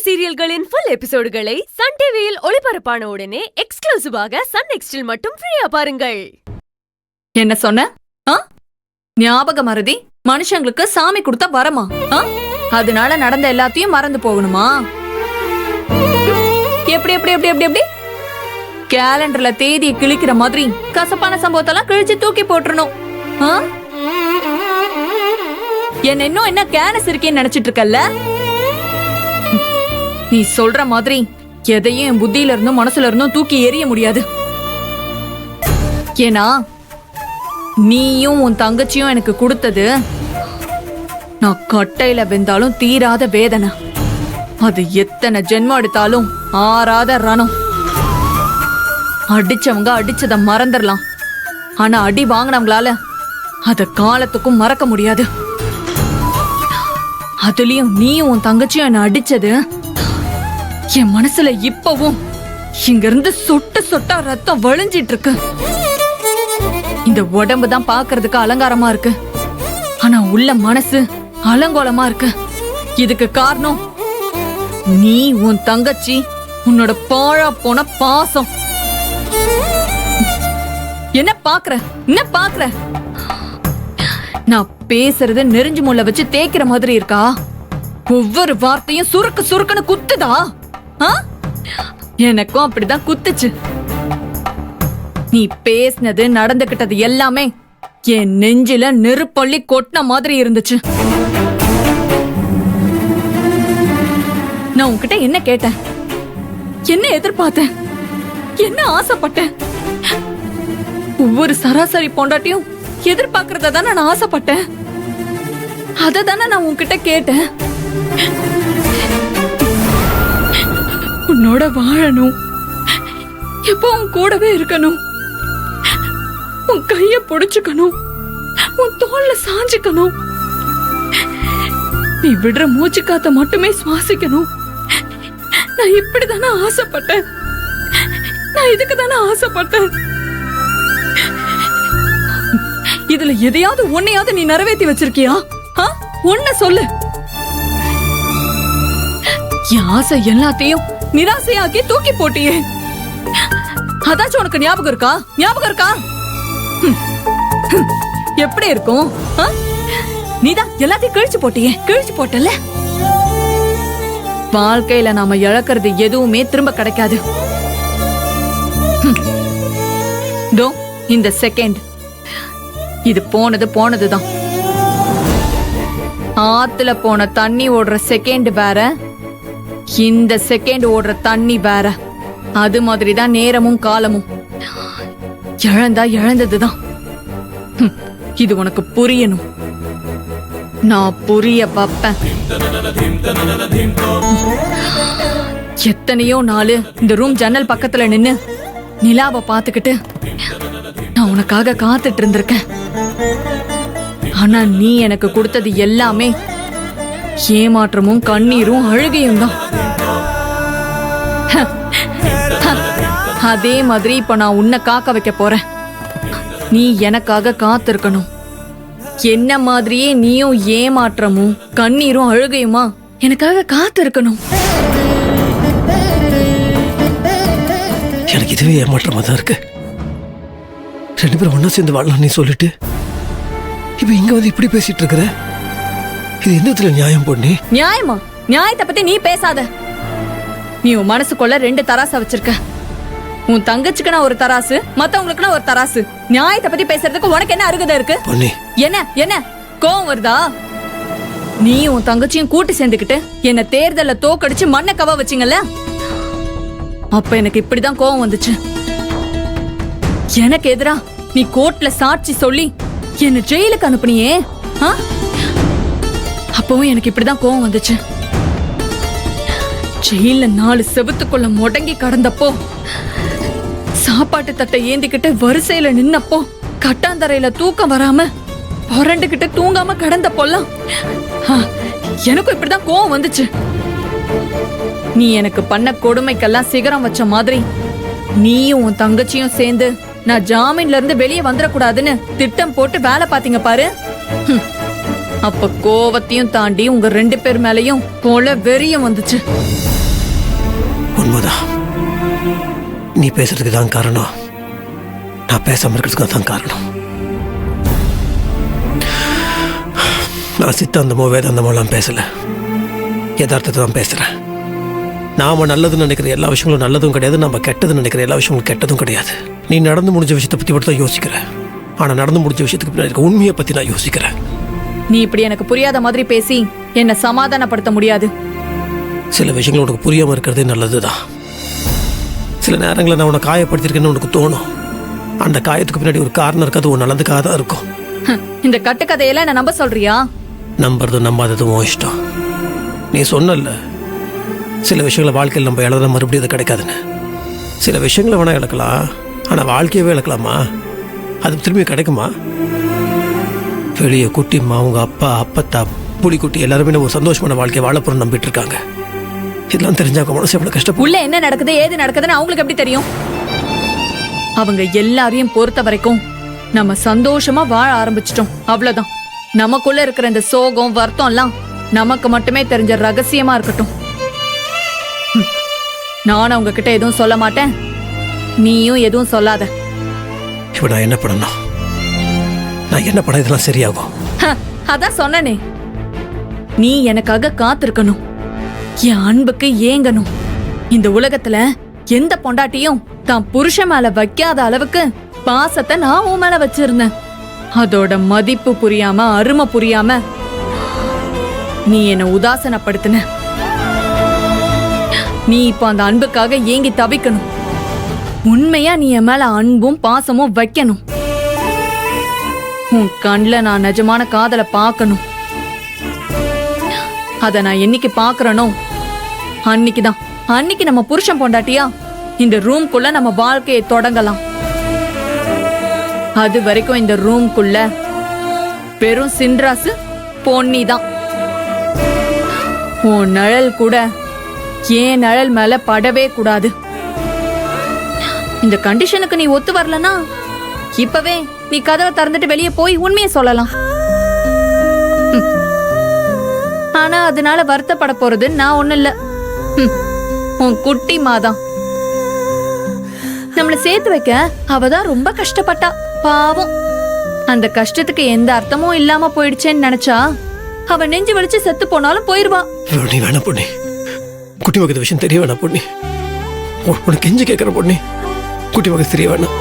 சீரியல்களின் full எபிசோடுகளை Sun டிவியில் ஒளிபரப்பான உடனே எக்ஸ்க்ளூசிவாக சன் நெக்ஸ்டில் மட்டும் ஃப்ரீயா பாருங்கள். என்ன சொன்ன? ஞாபக மறதி மனுஷங்களுக்கு சாமி கொடுத்த வரமா? அதனால நடந்த எல்லாத்தையும் மறந்து போகணுமா? எப்படி எப்படி எப்படி எப்படி எப்படி கேலண்டர்ல தேதியை கிழிக்கிற மாதிரி கசப்பான சம்பவத்தெல்லாம் கிழிச்சு தூக்கி போட்டுறணும். என்ன இன்னும் என்ன கேனஸ் இருக்கேன்னு நினைச்சிட்டு இருக்கல்ல? நீ சொல்ற மாதிரி எதையும் என் புத்தியில இருந்தும் மனசுல இருந்தும் தூக்கி எறிய முடியாது. ஏன்னா நீயும் உன் தங்கச்சியும் எனக்கு கொடுத்தது நான் கட்டையில வெந்தாலும் தீராத வேதனை. அது எத்தனை ஜென்மம் எடுத்தாலும் ஆறாத ரணம். அடிச்சவங்க அடிச்சத மறந்துடலாம், ஆனா அடி வாங்கினவங்களால அத காலத்துக்கும் மறக்க முடியாது. அதுலயும் நீயும் உன் தங்கச்சியும் என்ன அடிச்சது என் மனசுல இப்பவும் இங்க இருந்து சொட்டு சொட்டா ரத்தம் வழிஞ்சிட்டு இருக்கு. இந்த உடம்பு தான் பாக்குறதுக்கு அலங்காரமா இருக்கு, ஆனா உள்ள மனசு அலங்கோலமா இருக்கு. இதுக்கு காரணம் நீ, உன் தங்கச்சி, உன்னோட பாழா போன பாசம். என்ன பாக்குற? என்ன பாக்குற? நான் பேசுறது நெருஞ்சு முள்ள வச்சு தேய்க்கிற மாதிரி இருக்கா? ஒவ்வொரு வார்த்தையும் சுருக்கு சுருக்குன்னு குத்துதா? எனக்கும் அப்படிதான் குத்துச்சு. நீ பேசினது நடந்துகிட்டது எல்லாமே என் நெஞ்சில நெருப்பள்ளி கொட்டின மாதிரி இருந்துச்சு. நான் உன்கிட்ட என்ன கேட்டேன்? என்ன எதிர்பார்த்தேன்? என்ன ஆசைப்பட்டேன்? ஒவ்வொரு சராசரி பொண்டாட்டியும் எதிர்பார்க்கறத தானே நான் ஆசைப்பட்டேன். அத தானே நான் உன்கிட்ட கேட்டேன். உன்னோட வாழணும், எப்போ உன் கூடவே இருக்கணும், உன் கைய புடிச்சுக்கணும், உன் தோல்ல சாஞ்சிக்கணும், நீ விடுற மூச்சு காத்த மட்டுமே சுவாசிக்கணும். நான் இப்படிதானே ஆசைப்பட்டேன். நான் இதுக்கு தானே ஆசைப்பட்டேன். இதுல எதையாவது ஒன்னையாவது நீ நிறைவேற்றி வச்சிருக்கியா? ஒன்ன சொல்லு. என் ஆசை எல்லாத்தையும் நிராசையாக்கி தூக்கி போட்டியே, அதாச்சும் உனக்கு ஞாபகம் இருக்கா? ஞாபகம் இருக்கா? எப்படி இருக்கும்? நீதான் எல்லாத்தையும் கிழிச்சு போட்டியே, கிழிச்சு போட்டல. வாழ்க்கையில நாம இழக்கிறது எதுவுமே திரும்ப கிடைக்காது. இந்த செகண்ட் இது போனது போனதுதான். ஆத்துல போன தண்ணி ஓடுற செகண்ட் வேற, இந்த செகண்ட் ஓடுற தண்ணி வேற. அது மாதிரிதான் நேரமும் காலமும். இழந்தா இழந்ததுதான். இது உனக்கு புரியணும். நான் புரிய வைப்பேன். எத்தனையோ நாள் இந்த ரூம் ஜன்னல் பக்கத்துல நின்னு நிலாவை பாத்துக்கிட்டு நான் உனக்காக காத்துட்டு இருந்திருக்கேன். ஆனா நீ எனக்கு கொடுத்தது எல்லாமே ஏமாற்றமும் கண்ணீரும் அழுகையும் தான். அதே மாதிரி இப்ப நான் உன்னை காக்க வைக்க போறேன். நீ எனக்காக காத்திருக்கணும். என்ன மாதிரியே நீயும் ஏமாற்றமும் கண்ணீரும் அழுகையுமா எனக்காக காத்திருக்கணும். எனக்கு இதுவே ஏமாற்றமா தான் இருக்கு. ரெண்டு பேரும் ஒன்னா சேர்ந்து வாழலாம் நீ சொல்லிட்டு இப்ப இங்க வந்து இப்படி பேசிட்டு இருக்கிற. இது என்னத்துல நியாயம் பொண்ணு? நியாயமா? நியாயத்தை பத்தி நீ பேசாத. நீ உன் மனசுக்குள்ள ரெண்டு தராசா வச்சிருக்க. உன் தங்கச்சிக்குனா ஒரு தராசு, மத்தவங்களுக்குனா ஒரு தராசு. நியாயத்தை பத்தி பேசுறதுக்கு உனக்கு என்ன அருகதை இருக்கு? என்ன என்ன கோவம் வருதா? நீ உன் தங்கச்சியும் கூட்டி சேர்ந்துக்கிட்டு என்ன தேர்தல்ல தோக்கடிச்சு மண்ணை கவ வச்சிங்கல்ல, அப்ப எனக்கு இப்படிதான் கோவம் வந்துச்சு. எனக்கு எதிரா நீ கோர்ட்ல சாட்சி சொல்லி என்ன ஜெயிலுக்கு அனுப்புனியே, அப்பவும் எனக்கு இப்படிதான் கோவம் வந்துச்சு. ஜெயில 4 செவுத்துக்குள்ள முடங்கி கடந்தப்போ, சாப்பாட்டு தட்டை ஏந்திக்கிட்டு வரிசையில நின்னப்போ, கட்டாந்தரையில தூக்கம் வராம புரண்டுகிட்டு தூங்காம கடந்தப்போலாம் எனக்கும் இப்படிதான் கோவம் வந்துச்சு. நீ எனக்கு பண்ண கொடுமைக்கெல்லாம் சிகரம் வச்ச மாதிரி நீயும் உன் தங்கச்சியும் சேர்ந்து நான் ஜாமீன்ல இருந்து வெளியே வந்துடக்கூடாதுன்னு திட்டம் போட்டு வேலை பாத்தீங்க பாரு. அப்ப கோவத்தையும் தாண்டி உங்க 2 பேர் மேலயும் கொலை வெறியும் வந்துச்சு. உண்மைதான். நீ பேசுறதுக்கு தான் காரணம், நான் பேசாம இருக்கிறதுக்கு தான் காரணம். நான் சித்தாந்தமோ வேதாந்தமோ எல்லாம் பேசல, யதார்த்தத்தை தான் பேசுறேன். நாம நல்லதுன்னு நினைக்கிற எல்லா விஷயங்களும் நல்லதும் கிடையாது, நம்ம கெட்டதுன்னு நினைக்கிற எல்லா விஷயங்களும் கெட்டதும் கிடையாது. நீ நடந்து முடிஞ்ச விஷயத்தை பத்தி மட்டும் தான் யோசிக்கிற, ஆனா நடந்து முடிஞ்ச விஷயத்துக்கு பின்னாடி இருக்க உண்மையை பத்தி நான் யோசிக்கிறேன். நீ இப்படி எனக்கு புரியாத மாதிரி பேசி என்ன சமாதானப்படுத்த முடியாது. சில விஷயங்கள் உனக்கு புரியாம இருக்கிறதே நல்லதுதான். சில நேரங்களில் நான் உன்னை காயப்படுத்திருக்கேன்னு உனக்கு தோணும். அந்த காயத்துக்கு பின்னாடி ஒரு காரணம் இருக்காது, ஒரு நல்லதுக்காக தான் இருக்கும். இந்த கட்டுக்கதையெல்லாம் என்ன நம்ப சொல்றியா? நம்புறதும் நம்பாததும் உன் இஷ்டம். நீ சொன்னல, சில விஷயங்களை வாழ்க்கையில் நம்ம இழந்தா மறுபடியும் அது கிடைக்காதுன்னு. சில விஷயங்களை வேணா இழக்கலாம், ஆனால் வாழ்க்கையவே இழக்கலாமா? அது திரும்பி கிடைக்குமா? வெளியே குட்டிம்மா, உங்க அப்பா, அப்பத்தா, புலிக்குட்டி எல்லாருமே ஒரு சந்தோஷமான வாழ்க்கையை வாழப்போறோம் நம்பிட்டு இருக்காங்க. இதெல்லாம் தெரிஞ்சாக்க மனசு எவ்வளவு கஷ்டப்படும். உள்ள என்ன நடக்குது ஏது நடக்குதுன்னு அவங்களுக்கு எப்படி தெரியும்? அவங்க எல்லாரையும் பொறுத்த வரைக்கும் நம்ம சந்தோஷமா வாழ ஆரம்பிச்சிட்டோம், அவ்வளவுதான். நமக்குள்ள இருக்கிற இந்த சோகம் வருத்தம் எல்லாம் நமக்கு மட்டுமே தெரிஞ்ச ரகசியமா இருக்கட்டும். நானும் அவங்க கிட்ட எதுவும் சொல்ல மாட்டேன், நீயும் எதுவும் சொல்லாத. இப்ப நான் என்ன பண்ணணும்? நான் என்ன பண்ண இதெல்லாம் சரியாகும்? அதான் சொன்னனே, நீ எனக்காக காத்திருக்கணும், என் அன்புக்கு ஏங்கணும். இந்த உலகத்துல எந்த பொண்டாட்டியும் தான் புருஷன் மேல வைக்காத அளவுக்கு பாசத்தை நான் உன் மேல வச்சிருந்தேன். அதோட மதிப்பு புரியாம அருமை புரியாம நீ என்ன உதாசனப்படுத்தின. நீ இப்ப அந்த அன்புக்காக ஏங்கி தவிக்கணும். உண்மையா நீ என் மேல அன்பும் பாசமும் வைக்கணும். உன் கண்ல நான் நிஜமான காதலை பார்க்கணும். அத நான் என்னைக்கு பாக்குறனோ அன்னைக்கு நம்ம புருஷன் பொண்டாட்டியா இந்த ரூம்குள்ள நம்ம வாழ்க்கையை தொடங்கலாம். அது வரைக்கும் இந்த ரூம்குள்ள வெறும் சின்ராசு பொன்னி தான். உன் நிழல் கூட ஏன் நிழல் மேல படவே கூடாது. இந்த கண்டிஷனுக்கு நீ ஒத்து வரலனா இப்பவே நீ கதவை திறந்துட்டு வெளியே போய் உண்மையை சொல்லலாம். ஆனா அதனால வருத்தப்பட போறது நான் ஒண்ணு இல்ல, உன் குட்டி மாதான். நம்மள சேர்த்து வைக்க அவதான் ரொம்ப கஷ்டப்பட்டா, பாவம். அந்த கஷ்டத்துக்கு எந்த அர்த்தமும் இல்லாம போயிடுச்சேன்னு நினைச்சா அவ நெஞ்சு வலிச்சு செத்து போனாலும் போயிருவா. நீ வேணா பொண்ணு, குட்டி மகத்த விஷயம் தெரிய வேணா பொண்ணு. உனக்கு கெஞ்சி கேட்கிற பொண்ணு, குட்டி மகத்து தெரிய வேணாம்.